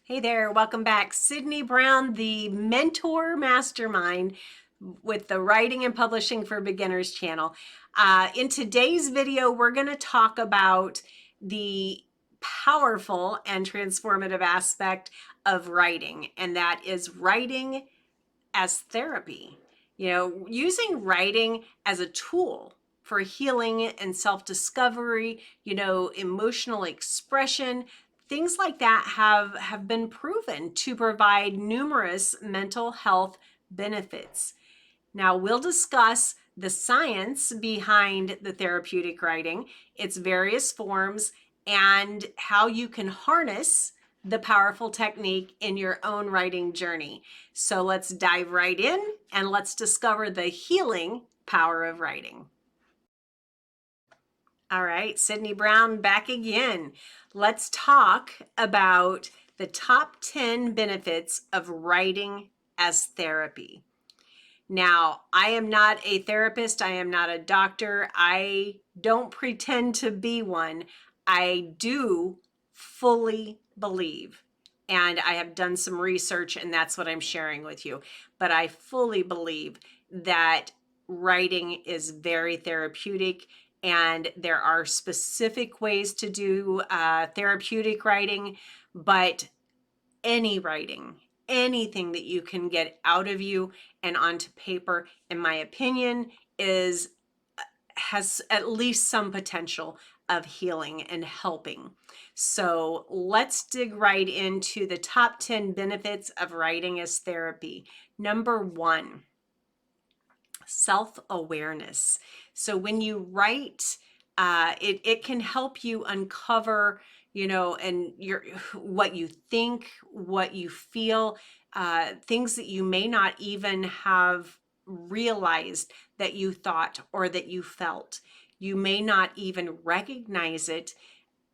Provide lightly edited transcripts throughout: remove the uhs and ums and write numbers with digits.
Hey there, welcome back. Sydney Brown, the mentor mastermind with the Writing and Publishing for Beginners channel. In today's video, we're going to talk about the powerful and transformative aspect of writing, and that is writing as therapy. Using writing as a tool for healing and self-discovery, emotional expression, things like that have been proven to provide numerous mental health benefits. Now, we'll discuss the science behind the therapeutic writing, its various forms, and how you can harness the powerful technique in your own writing journey. So let's dive right in and let's discover the healing power of writing. All right, Sydney Brown back again. Let's talk about the top 10 benefits of writing as therapy. Now, I am not a therapist. I am not a doctor. I don't pretend to be one. I do fully believe, and I have done some research, and that's what I'm sharing with you. But I fully believe that writing is very therapeutic, and there are specific ways to do therapeutic writing, but any writing, anything that you can get out of you and onto paper, in my opinion, has at least some potential of healing and helping. So let's dig right into the top 10 benefits of writing as therapy. Number one, self-awareness. So when you write, it can help you uncover, and what you think, what you feel, things that you may not even have realized that you thought or that you felt. You may not even recognize it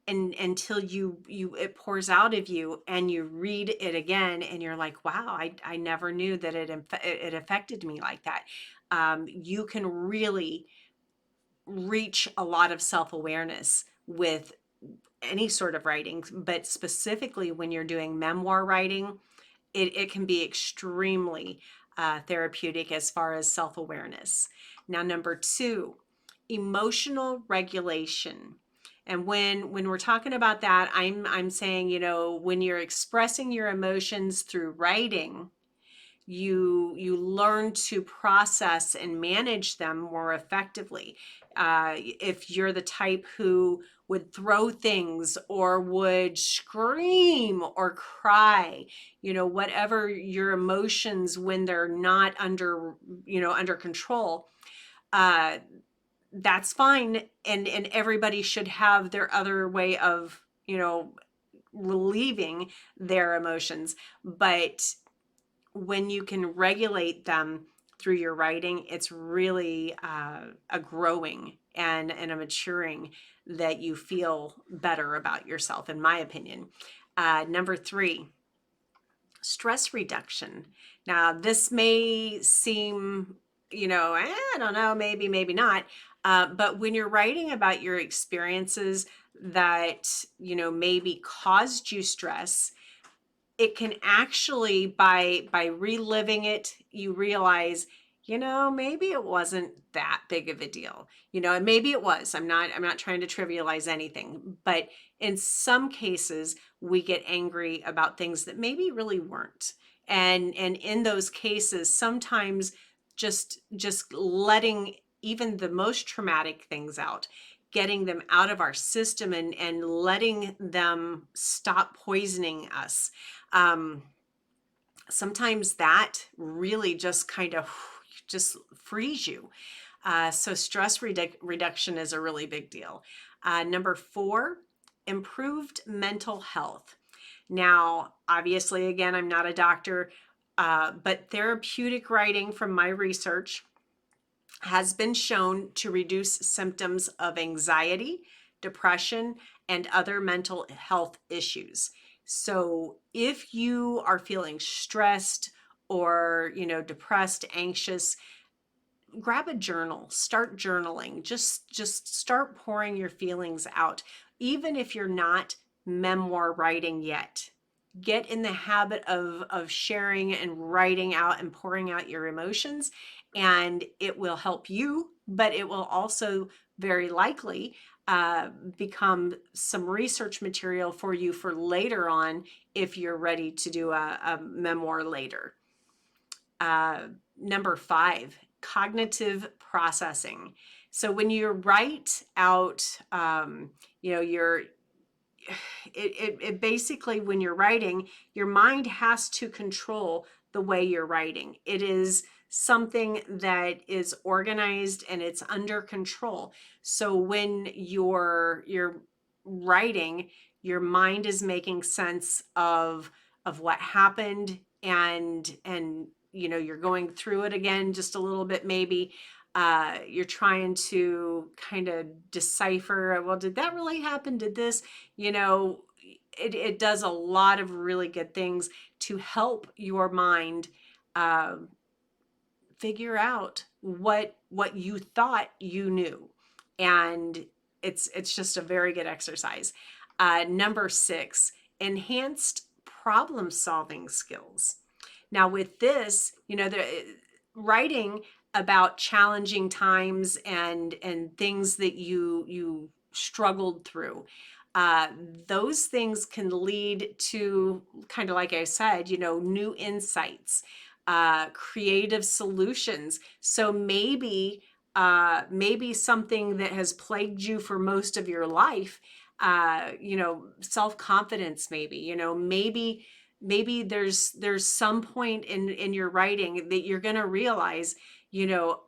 until it pours out of you and you read it again and you're like, wow, I never knew that it affected me like that. You can really reach a lot of self-awareness with any sort of writing, but specifically when you're doing memoir writing, it can be extremely therapeutic as far as self-awareness. Now, number two, emotional regulation. And when we're talking about that, I'm saying, when you're expressing your emotions through writing, you learn to process and manage them more effectively. If you're the type who would throw things or would scream or cry, whatever your emotions when they're not under control, uh, that's fine. And everybody should have their other way of, relieving their emotions. But when you can regulate them through your writing, it's really a growing and a maturing that you feel better about yourself, in my opinion. Number three, stress reduction. Now, this may seem, I don't know, maybe not. But when you're writing about your experiences that, maybe caused you stress, it can actually, by reliving it, you realize, maybe it wasn't that big of a deal. And maybe it was. I'm not trying to trivialize anything, but in some cases we get angry about things that maybe really weren't. And in those cases, sometimes just letting even the most traumatic things out, getting them out of our system and letting them stop poisoning us. Sometimes that really just kind of just frees you. So stress reduction is a really big deal. Number four, improved mental health. Now, obviously, again, I'm not a doctor, but therapeutic writing, from my research, has been shown to reduce symptoms of anxiety, depression, and other mental health issues. So if you are feeling stressed or, depressed, anxious, grab a journal, start journaling, just start pouring your feelings out. Even if you're not memoir writing yet, get in the habit of sharing and writing out and pouring out your emotions, and it will help you, but it will also very likely become some research material for you for later on if you're ready to do a memoir later. uh, Number 5, cognitive processing. So when you write out, your it basically, when you're writing, your mind has to control the way you're writing. It is something that is organized and it's under control. So when you're writing, your mind is making sense of what happened, and you're going through it again just a little bit, maybe. You're trying to kind of decipher, well, did that really happen? Did this, you know, it does a lot of really good things to help your mind uh, figure out what you thought you knew, and it's just a very good exercise. Number 6, enhanced problem solving skills. Now with this, the writing about challenging times and things that you struggled through, uh, those things can lead to, kind of like I said, new insights, creative solutions. So maybe something that has plagued you for most of your life, self-confidence, maybe there's some point in your writing that you're going to realize, you know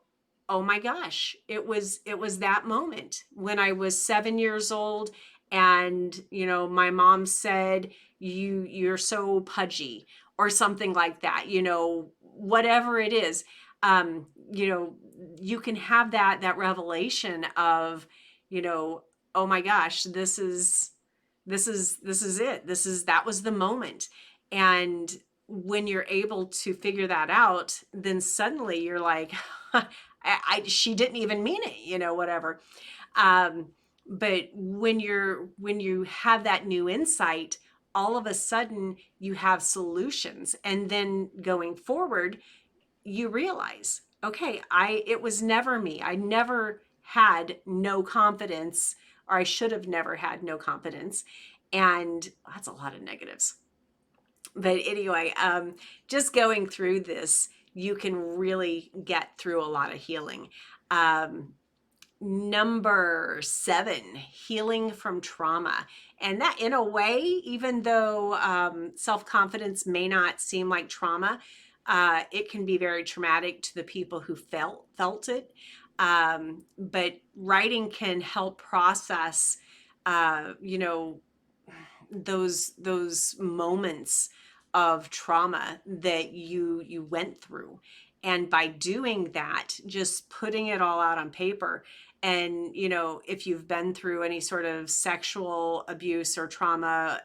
oh my gosh, it was that moment when I was 7 years old, and my mom said, you're so pudgy, or something like that, whatever it is. You can have that revelation of, you know oh my gosh, this is it, that was the moment. And when you're able to figure that out, then suddenly you're like, she didn't even mean it, whatever. um, but when you have that new insight, all of a sudden you have solutions, and then going forward, you realize, okay, it was never me. I never had no confidence, or I should have never had no confidence. And that's a lot of negatives. But anyway, just going through this, you can really get through a lot of healing. Um, Number 7, healing from trauma. And that, in a way, even though self-confidence may not seem like trauma, it can be very traumatic to the people who felt it. But writing can help process, uh, you know, those moments of trauma that you went through. And by doing that, just putting it all out on paper, and if you've been through any sort of sexual abuse or trauma,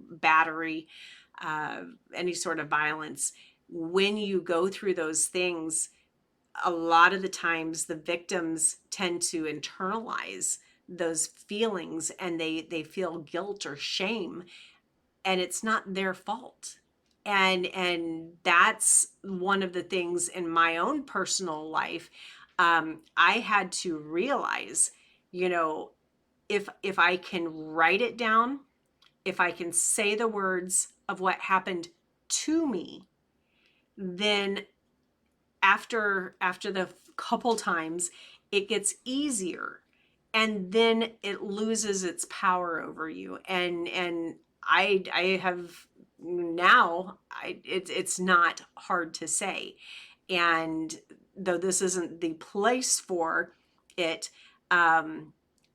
battery, uh, any sort of violence, when you go through those things, a lot of the times the victims tend to internalize those feelings, and they feel guilt or shame, and it's not their fault. And that's one of the things in my own personal life. I had to realize, you know if I can write it down, if I can say the words of what happened to me, then after the couple times, it gets easier, and then it loses its power over you. And I have now, it's not hard to say. And though this isn't the place for it, um,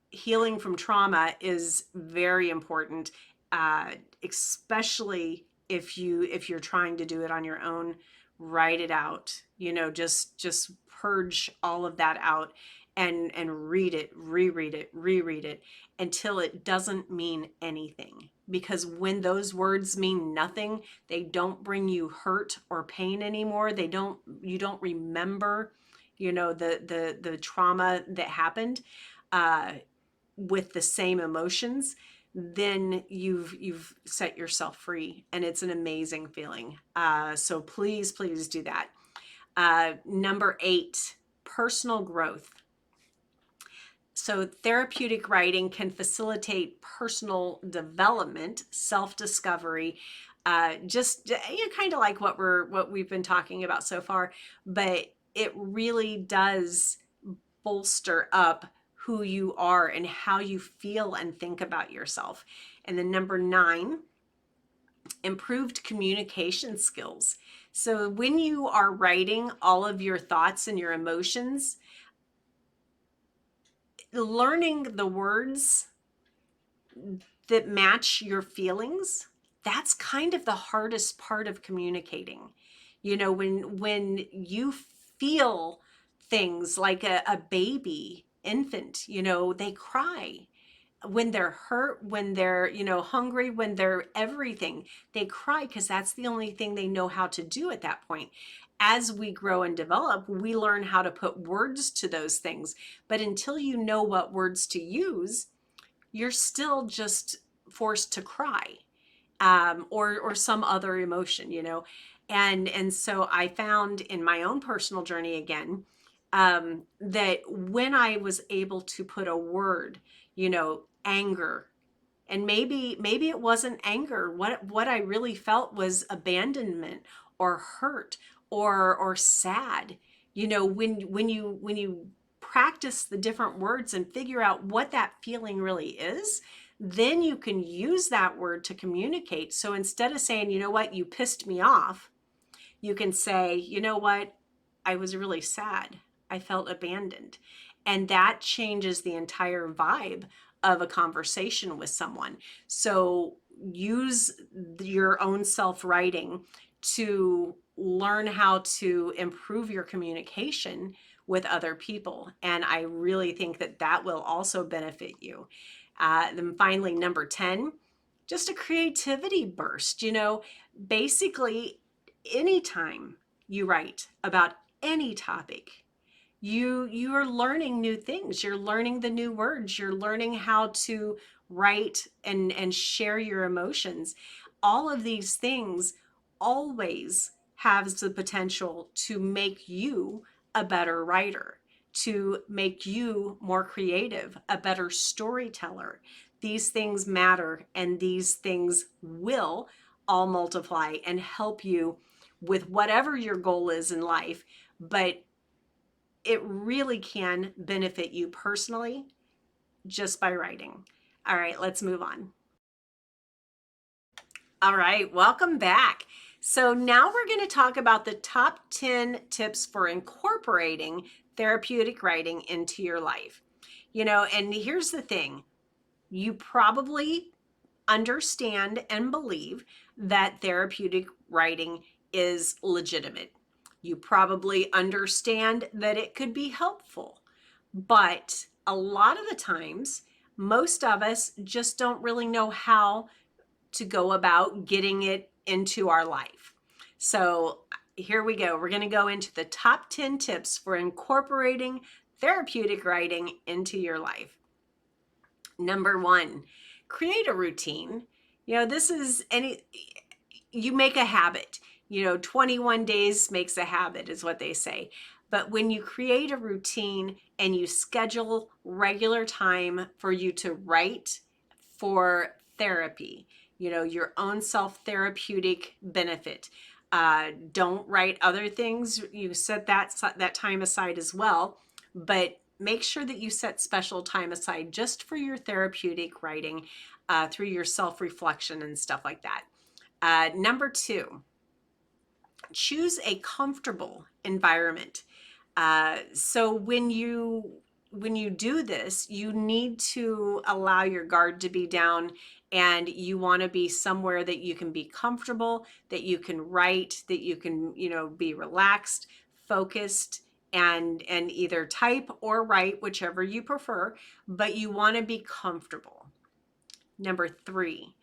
healing from trauma is very important, uh, especially if you're trying to do it on your own. Write it out, just purge all of that out, and read it, reread it until it doesn't mean anything. Because when those words mean nothing, they don't bring you hurt or pain anymore. You don't remember, the trauma that happened, uh, with the same emotions. then you've set yourself free, and it's an amazing feeling. So please do that. Number 8, personal growth. So therapeutic writing can facilitate personal development, self-discovery, just kind of like what we've been talking about so far, but it really does bolster up who you are and how you feel and think about yourself. And then number 9, improved communication skills. So when you are writing all of your thoughts and your emotions, learning the words that match your feelings, that's kind of the hardest part of communicating. You know, when you feel things like a baby infant, you know, they cry when they're hurt, when they're, you know, hungry, when they're everything. They cry because that's the only thing they know how to do at that point. As we grow and develop, we learn how to put words to those things. But until you know what words to use, you're still just forced to cry, or some other emotion, you know. And so I found in my own personal journey again, that when I was able to put a word, you know, anger, and maybe it wasn't anger. What I really felt was abandonment or hurt or sad. You know, when you practice the different words and figure out what that feeling really is, then you can use that word to communicate. So instead of saying, you know what, you pissed me off, you can say, you know what, I was really sad. I felt abandoned. And that changes the entire vibe of a conversation with someone. So use your own self-writing to learn how to improve your communication with other people. And I really think that that will also benefit you. Then finally, number 10, just a creativity burst. You know, basically, anytime you write about any topic, you are learning new things. You're learning the new words. You're learning how to write and share your emotions. All of these things always has the potential to make you a better writer, to make you more creative, a better storyteller. These things matter, and these things will all multiply and help you with whatever your goal is in life. But it really can benefit you personally just by writing. All right, let's move on. All right, welcome back. So now we're going to talk about the top 10 tips for incorporating therapeutic writing into your life. You know, and here's the thing. You probably understand and believe that therapeutic writing is legitimate. You probably understand that it could be helpful, but a lot of the times, most of us just don't really know how to go about getting it into our life. So here we go. We're going to go into the top 10 tips for incorporating therapeutic writing into your life. Number 1, create a routine. You know, you make a habit. You know, 21 days makes a habit is what they say. But when you create a routine and you schedule regular time for you to write for therapy, you know, your own self-therapeutic benefit. Don't write other things. You set that time aside as well, but make sure that you set special time aside just for your therapeutic writing, through your self-reflection and stuff like that. Number 2, choose a comfortable environment. So when you do this, you need to allow your guard to be down, and you want to be somewhere that you can be comfortable, that you can write, that you can, you know, be relaxed, focused, and either type or write, whichever you prefer, but you want to be comfortable. Number 3,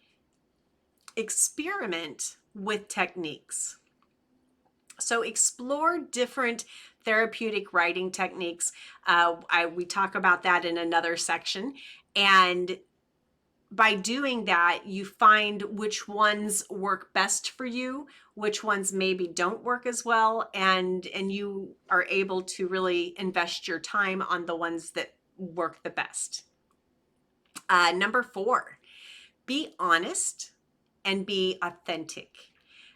experiment with techniques. So explore different therapeutic writing techniques. We talk about that in another section. And by doing that, you find which ones work best for you, which ones maybe don't work as well, and you are able to really invest your time on the ones that work the best. Number 4, be honest and be authentic.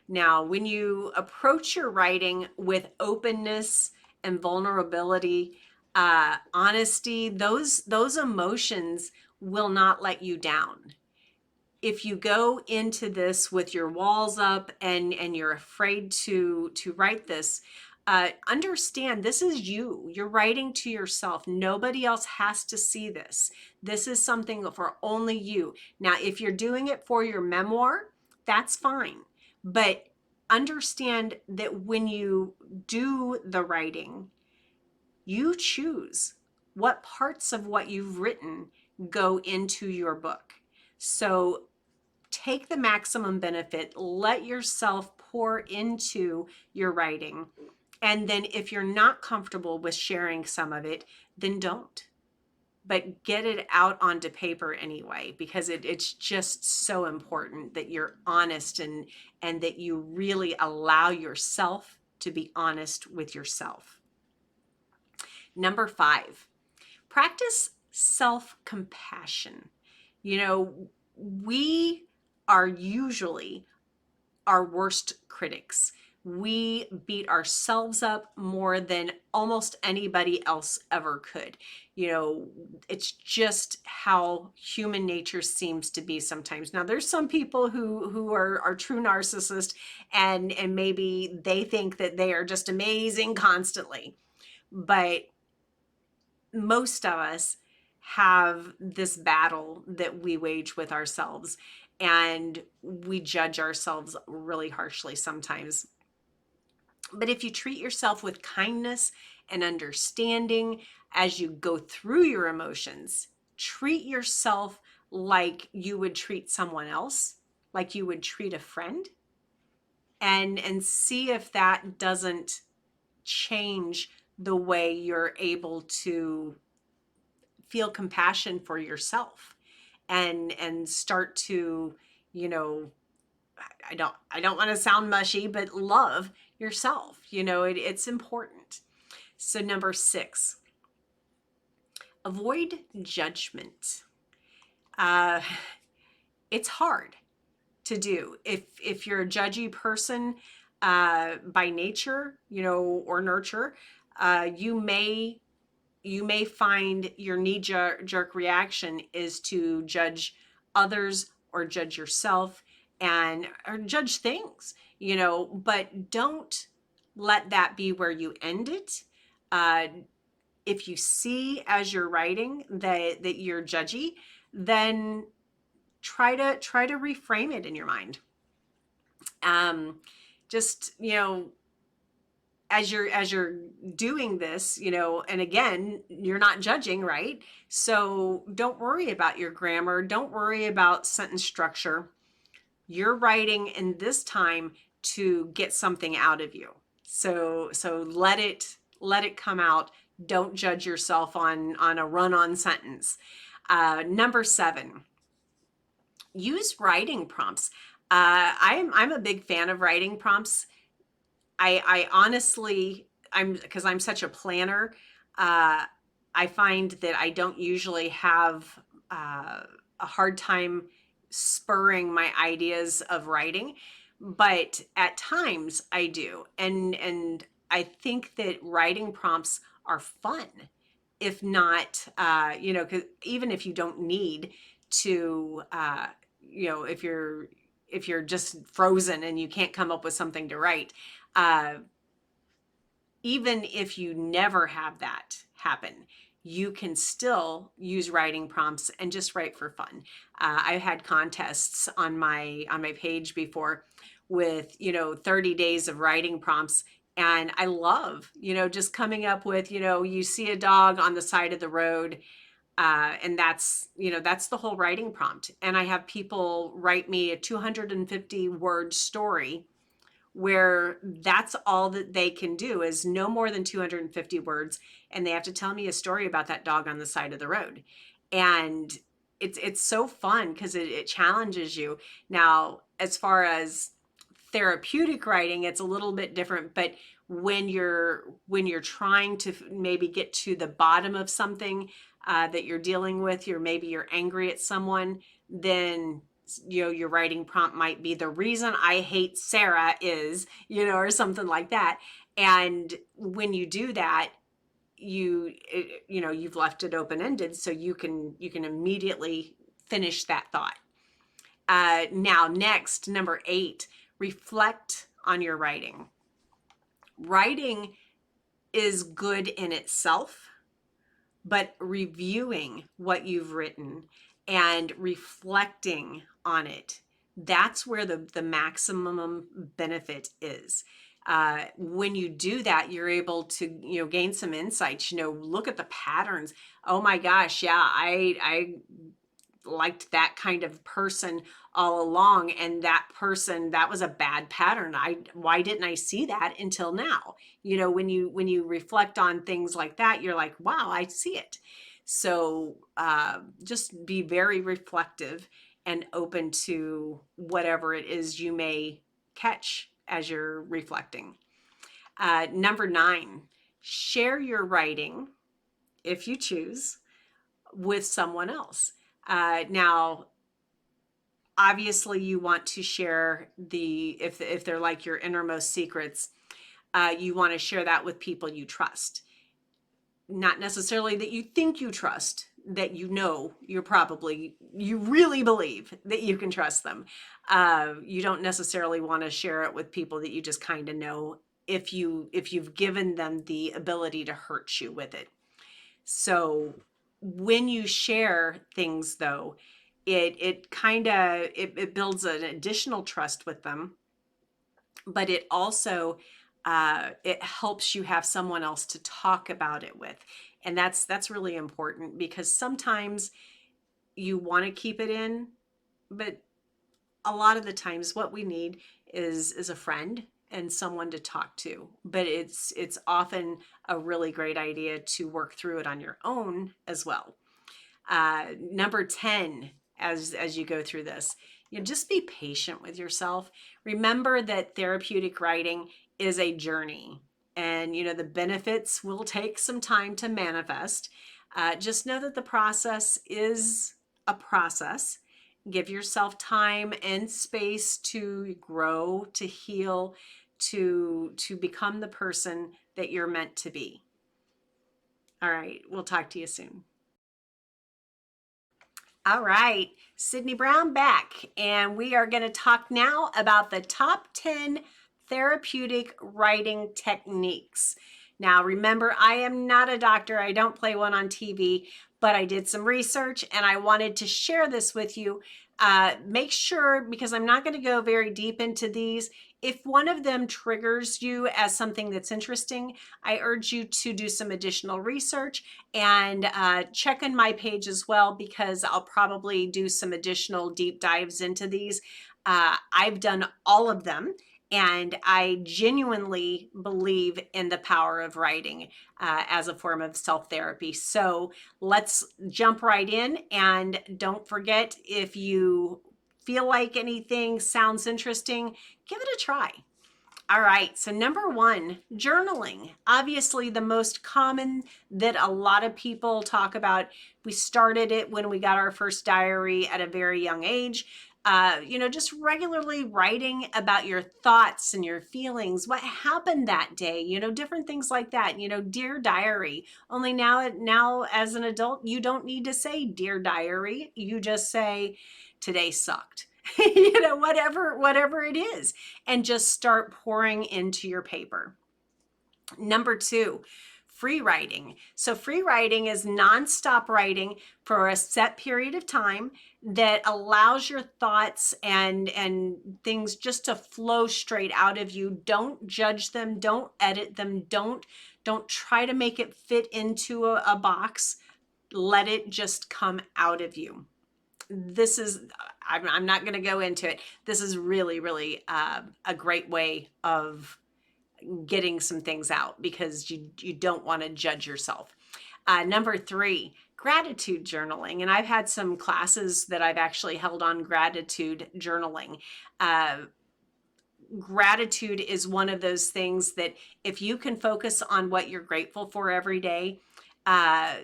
Now, when you approach your writing with openness and vulnerability, honesty, those emotions will not let you down. If you go into this with your walls up and you're afraid to write this, understand this is you. You're writing to yourself. Nobody else has to see this. This is something for only you. Now, if you're doing it for your memoir, that's fine. But understand that when you do the writing, you choose what parts of what you've written go into your book. So take the maximum benefit, let yourself pour into your writing. And then if you're not comfortable with sharing some of it, then don't. But get it out onto paper anyway, because it's just so important that you're honest and that you really allow yourself to be honest with yourself. Number 5, practice self-compassion. You know, we are usually our worst critics. We beat ourselves up more than almost anybody else ever could. You know, it's just how human nature seems to be sometimes. Now, there's some people who are true narcissists, and maybe they think that they are just amazing constantly. But most of us have this battle that we wage with ourselves, and we judge ourselves really harshly sometimes. But if you treat yourself with kindness and understanding as you go through your emotions, treat yourself like you would treat someone else, like you would treat a friend, and see if that doesn't change the way you're able to feel compassion for yourself and start to, you know, I don't want to sound mushy, but love yourself. You know, it's important. So number 6, avoid judgment. Uh, it's hard to do if you're a judgy person by nature, you know, or nurture. You may find your knee-jerk reaction is to judge others or judge yourself and or judge things, you know, but don't let that be where you end it. If you see as you're writing that you're judgy, then try to reframe it in your mind. Just, you know, as you're doing this, you know, and again, you're not judging, right? So don't worry about your grammar, don't worry about sentence structure. You're writing in this time to get something out of you. So let it come out. Don't judge yourself on a run-on sentence. Number 7, use writing prompts. I'm a big fan of writing prompts. I honestly, because I'm such a planner, I find that I don't usually have a hard time spurring my ideas of writing, but at times I do. And I think that writing prompts are fun. If not, you know, 'cause even if you don't need to, you know, if you're just frozen and you can't come up with something to write, uh, even if you never have that happen, you can still use writing prompts and just write for fun. I've had contests on my page before with, you know, 30 days of writing prompts. And I love, you know, just coming up with, you know, you see a dog on the side of the road, and that's, you know, that's the whole writing prompt. And I have people write me a 250 word story where that's all that they can do is no more than 250 words, and they have to tell me a story about that dog on the side of the road. And it's so fun because it challenges you. Now, as far as therapeutic writing, it's a little bit different, but when you're trying to maybe get to the bottom of something that you're dealing with, maybe you're angry at someone, then your writing prompt might be, the reason I hate Sarah is, or something like that. And when you do that, you've left it open-ended, so you can immediately finish that thought. Now, next, number 8, reflect on your writing. Writing is good in itself, but reviewing what you've written and reflecting on it, that's where the maximum benefit is. When you do that, you're able to gain some insights. Look at the patterns. Oh my gosh, yeah, I liked that kind of person all along, and that person, that was a bad pattern. Why didn't I see that until now? When you reflect on things like that, you're like, wow, I see it. So just be very reflective and open to whatever it is you may catch as you're reflecting. Number 9, share your writing, if you choose, with someone else. Now, obviously, you want to share if they're like your innermost secrets, you want to share that with people you trust. Not necessarily that you think you trust, that you really believe that you can trust them. You don't necessarily want to share it with people that you just kind of know, if you've given them the ability to hurt you with it. So when you share things, though, it kind of it builds an additional trust with them, but it also it helps you have someone else to talk about it with, and that's really important, because sometimes you want to keep it in, but a lot of the times what we need is a friend and someone to talk to. But it's often a really great idea to work through it on your own as well. Number 10, as you go through this, just be patient with yourself. Remember that therapeutic writing is a journey, and the benefits will take some time to manifest. Just know that the process is a process. Give yourself time and space to grow, to heal, to become the person that you're meant to be. All right, we'll talk to you soon. All right, Sydney Brown back, and we are going to talk now about the top 10 therapeutic writing techniques. Now, remember, I am not a doctor. I don't play one on TV, but I did some research and I wanted to share this with you. Make sure, because I'm not going to go very deep into these, if one of them triggers you as something that's interesting, I urge you to do some additional research and check on my page as well, because I'll probably do some additional deep dives into these. I've done all of them, and I genuinely believe in the power of writing as a form of self-therapy. So let's jump right in. And don't forget, if you feel like anything sounds interesting, give it a try. All right, so number 1, journaling. Obviously, the most common that a lot of people talk about. We started it when we got our first diary at a very young age. Just regularly writing about your thoughts and your feelings, what happened that day, different things like that. Dear diary. Only now as an adult, you don't need to say dear diary. You just say, today sucked. Whatever it is, and just start pouring into your paper. Number 2, free writing. So free writing is nonstop writing for a set period of time that allows your thoughts and things just to flow straight out of you. Don't judge them, don't edit them, don't try to make it fit into a box. Let it just come out of you. This is, I'm not going to go into it. This is really, really a great way of getting some things out, because you don't want to judge yourself. Number 3, gratitude journaling. And I've had some classes that I've actually held on gratitude journaling. Uh, Gratitude is one of those things that if you can focus on what you're grateful for every day, uh,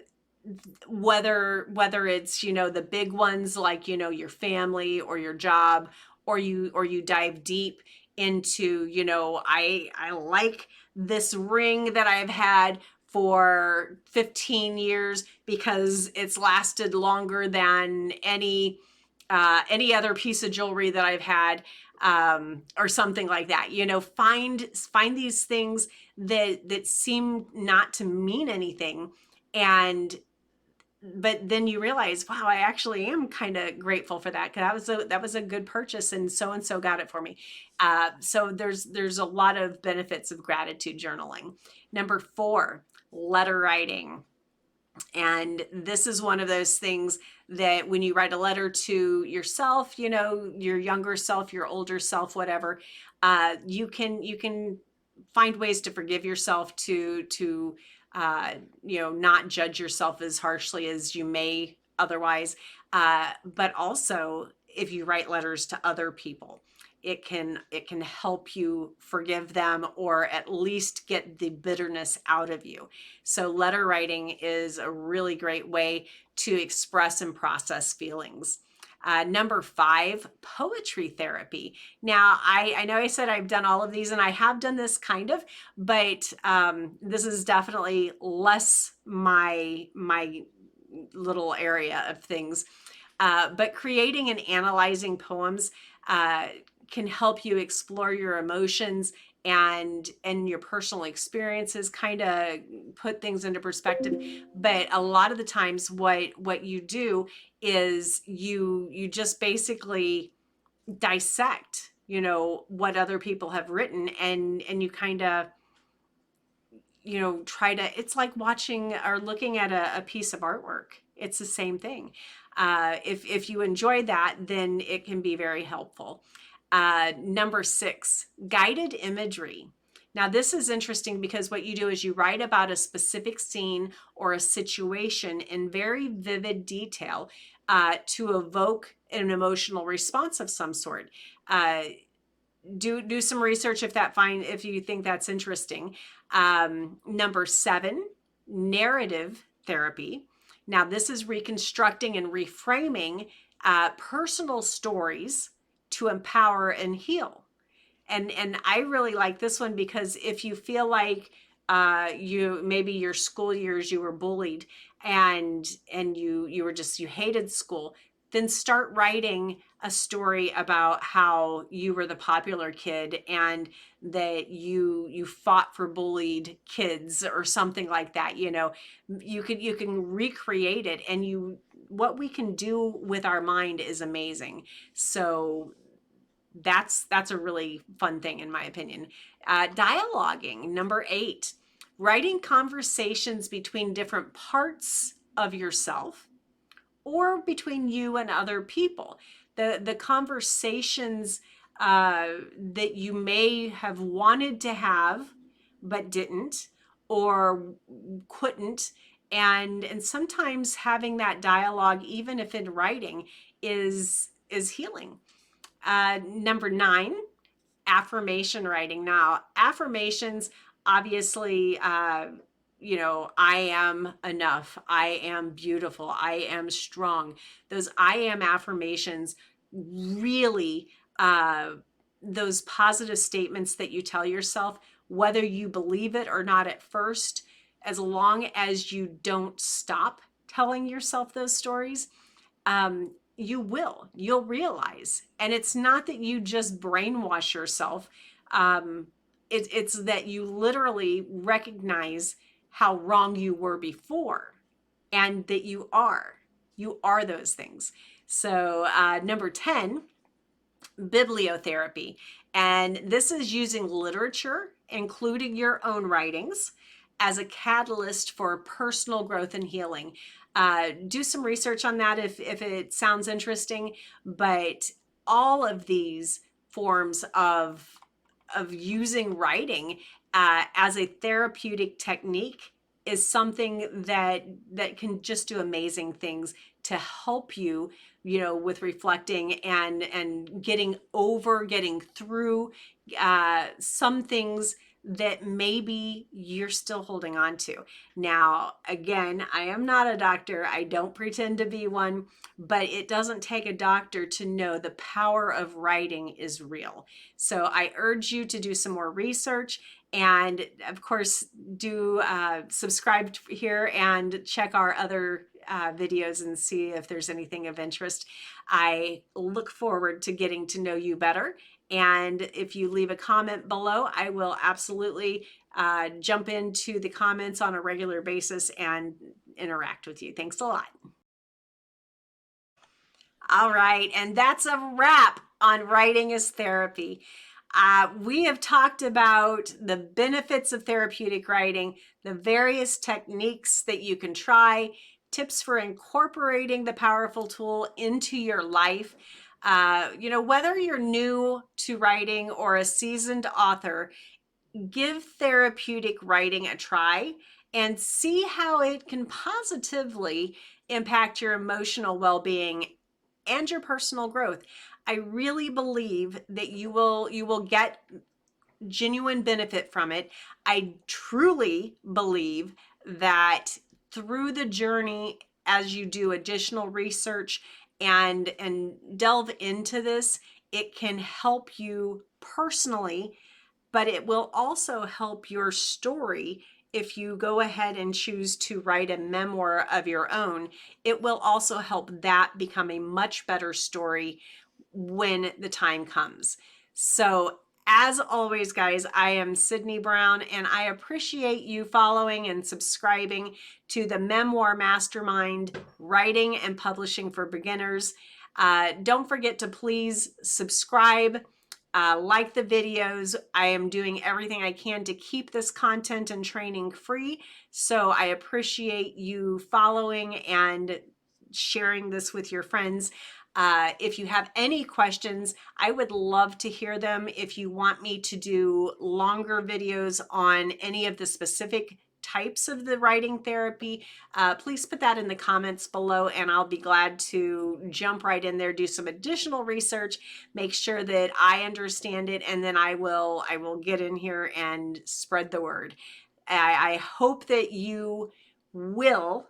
whether it's, the big ones like, your family or your job, or you dive deep into, I like this ring that I've had for 15 years because it's lasted longer than any other piece of jewelry that I've had, or something like that. Find these things that seem not to mean anything, and but then you realize, wow, I actually am kind of grateful for that, because that was a good purchase, and so got it for me. So there's a lot of benefits of gratitude journaling. Number 4, letter writing. And this is one of those things that when you write a letter to yourself, your younger self, your older self, whatever, you can find ways to forgive yourself, to not judge yourself as harshly as you may otherwise. But also, if you write letters to other people, it can help you forgive them, or at least get the bitterness out of you. So letter writing is a really great way to express and process feelings. Number 5, poetry therapy. Now, I know I said I've done all of these, and I have done this kind of, but this is definitely less my little area of things. But creating and analyzing poems can help you explore your emotions and your personal experiences, kind of put things into perspective. But a lot of the times, what you do is you just basically dissect, what other people have written, and you kind of, try to, it's like watching or looking at a piece of artwork. It's the same thing. If you enjoy that, then it can be very helpful. Number 6, guided imagery. Now, this is interesting because what you do is you write about a specific scene or a situation in very vivid detail, to evoke an emotional response of some sort. Do some research if you think that's interesting. Number 7, narrative therapy. Now, this is reconstructing and reframing personal stories to empower and heal. And I really like this one, because if you feel like maybe your school years you were bullied, and you hated school, then start writing a story about how you were the popular kid, and that you fought for bullied kids or something like that. You can recreate it, and what we can do with our mind is amazing. So that's a really fun thing, in my opinion. Dialoguing, number 8, writing conversations between different parts of yourself, or between you and other people. The conversations that you may have wanted to have but didn't, or couldn't. And sometimes having that dialogue, even if in writing, is healing. Number 9, affirmation writing. Now, affirmations, obviously, I am enough, I am beautiful, I am strong. Those I am affirmations really, those positive statements that you tell yourself, whether you believe it or not at first, as long as you don't stop telling yourself those stories, you'll realize. And it's not that you just brainwash yourself. It's that you literally recognize how wrong you were before, and that you are those things. So number 10, bibliotherapy. And this is using literature, including your own writings, as a catalyst for personal growth and healing. Do some research on that if it sounds interesting. But all of these forms of using writing as a therapeutic technique is something that can just do amazing things to help you, with reflecting and getting through some things that maybe you're still holding on to. Now, again, I am not a doctor. I don't pretend to be one, but it doesn't take a doctor to know the power of writing is real. So I urge you to do some more research, and of course, do subscribe here and check our other videos and see if there's anything of interest. I look forward to getting to know you better. And if you leave a comment below, I will absolutely jump into the comments on a regular basis and interact with you. Thanks a lot. All right, and that's a wrap on Writing as Therapy. We have talked about the benefits of therapeutic writing, the various techniques that you can try, tips for incorporating the powerful tool into your life. Whether you're new to writing or a seasoned author, give therapeutic writing a try and see how it can positively impact your emotional well-being and your personal growth. I really believe that you will get genuine benefit from it. I truly believe that through the journey, as you do additional research and delve into this, it can help you personally, but it will also help your story. If you go ahead and choose to write a memoir of your own, it will also help that become a much better story when the time comes. So as always, guys, I am Sydney Brown, and I appreciate you following and subscribing to the Memoir Mastermind, Writing and Publishing for Beginners. Don't forget to please subscribe, like the videos. I am doing everything I can to keep this content and training free. So I appreciate you following and sharing this with your friends. If you have any questions, I would love to hear them. If you want me to do longer videos on any of the specific types of the writing therapy, please put that in the comments below, and I'll be glad to jump right in there, do some additional research, make sure that I understand it, and then I will get in here and spread the word. I hope that you will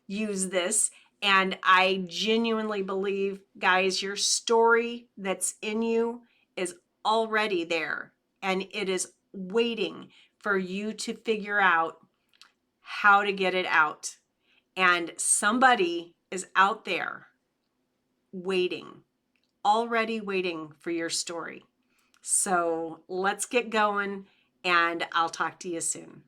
use this. And I genuinely believe, guys, your story that's in you is already there, and it is waiting for you to figure out how to get it out. And somebody is out there waiting, already waiting for your story. So let's get going, and I'll talk to you soon.